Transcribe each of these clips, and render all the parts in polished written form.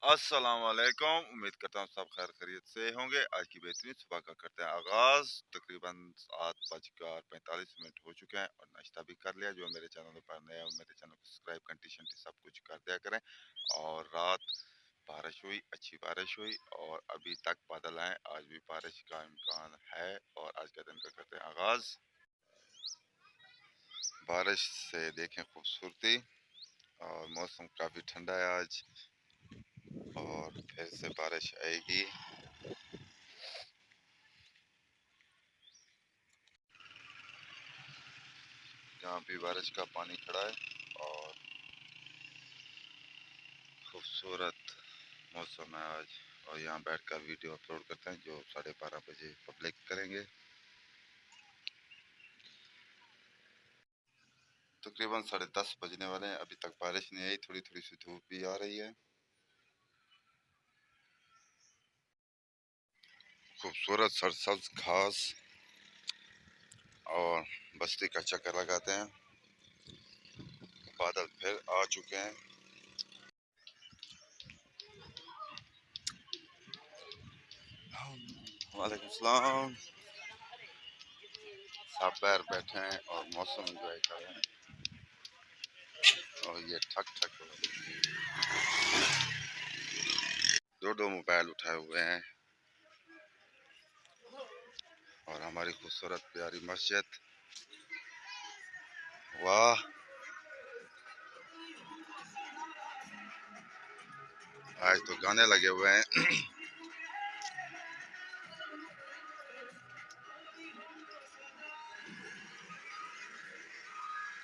अस्सलाम वालेकुम। उम्मीद करता हूँ सब खैर खैरियत से होंगे। आज की बेहतरीन सुबह का करते हैं आगाज। तकरीबन 7:45 हो चुके हैं और नाश्ता भी कर लिया। जो मेरे चैनल पर नए हैं मेरे चैनल को सब्सक्राइब घंटी शंटी सब कुछ कर दिया करें। और रात बारिश हुई, अच्छी बारिश हुई और अभी तक बादल हैं। आज भी बारिश का इम्कान है और आज का दिन का करते हैं आगाज। बारिश से देखें खूबसूरती और मौसम काफ़ी ठंडा है आज और फिर से बारिश आएगी। यहाँ भी बारिश का पानी खड़ा है और खूबसूरत मौसम है आज। और यहाँ बैठकर वीडियो अपलोड करते हैं जो 12:30 बजे पब्लिक करेंगे। तकरीबन 10:30 बजने वाले हैं, अभी तक बारिश नहीं आई। थोड़ी थोड़ी सी धूप भी आ रही है। खूबसूरत सरसब्ज घास और बस्ती का चक्कर लगाते हैं। बादल फिर आ चुके हैं। वालेकुम सलाम। सब बाहर बैठे हैं और मौसम एंजॉय कर रहे हैं। और ये ठक ठक दो मोबाइल उठाए हुए हैं और हमारी खूबसूरत प्यारी मस्जिद। वाह, आज तो गाने लगे हुए हैं।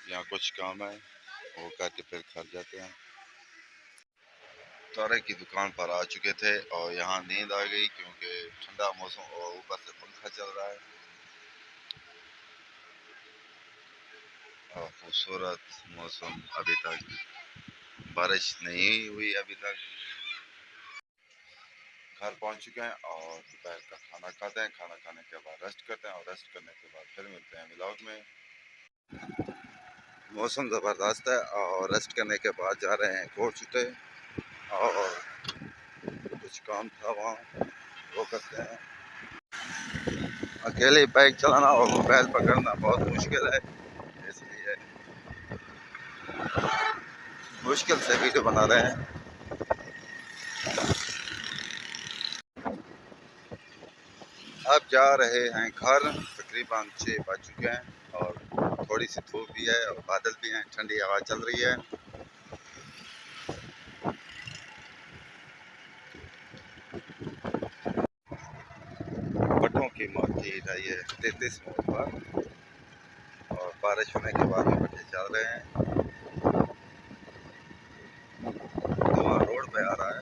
यहाँ कुछ काम है वो करके फिर घर जाते हैं। तारे की दुकान पर आ चुके थे और यहाँ नींद आ गई क्योंकि ठंडा मौसम और ऊपर से पंखा चल रहा है और खूबसूरत मौसम। अभी तक बारिश नहीं हुई। अभी तक घर पहुंच चुके हैं और दोपहर का खाना खाते हैं। खाना खाने के बाद रेस्ट करते हैं और रेस्ट करने के बाद फिर मिलते हैं व्लॉग में। मौसम ज़बरदस्त है और रेस्ट करने के बाद जा रहे हैं कोट छुटे और कुछ काम था वहाँ वो करते हैं। अकेले बाइक चलाना और मोबाइल पकड़ना बहुत मुश्किल है, इसलिए मुश्किल से वीडियो बना रहे हैं। अब जा रहे हैं घर। तकरीबन 6 बज चुके हैं और थोड़ी सी धूप भी है और बादल भी हैं, ठंडी हवा चल रही है। भट्टों की मार्केट है ये 33 मोड़ पर और बारिश होने के बाद में भट्टे चल रहे हैं। धुआं रोड पे आ रहा है।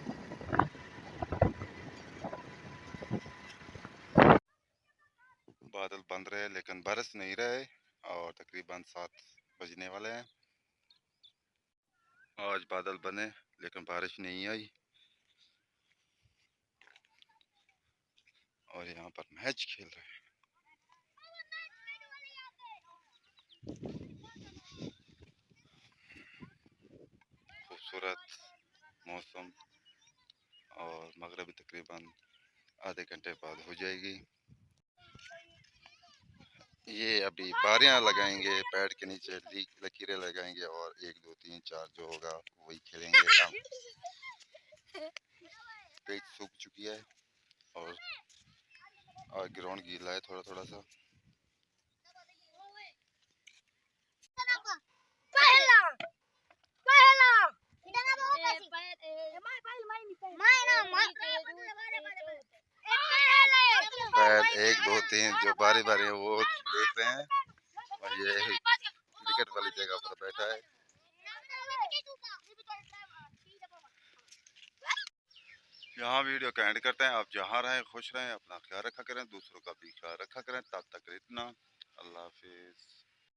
बादल बंद रहे लेकिन बरस नहीं रहे और तकरीबन 7 बजने वाले हैं। आज बादल बने लेकिन बारिश नहीं आई और यहाँ पर मैच खेल रहे हैं। खूबसूरत मौसम और मगरिब तकरीबन आधे घंटे बाद हो जाएगी। ये अभी बारियां लगाएंगे, पैड के नीचे लकीरें लगाएंगे और 1 2 3 4 जो होगा वही खेलेंगे। पिच सूख चुकी है और ग्राउंड गीला है थोड़ा थोड़ा सा। पैड 1 2 3 जो बारी बारी है वो देख रहे हैं और ये विकेट वाली जगह पर बैठा है। यहाँ वीडियो का एंड करते हैं। आप जहाँ रहें खुश रहें, अपना ख्याल रखा करें, दूसरों का भी ख्याल रखा करें। तब तक इतना, अल्लाह हाफिज।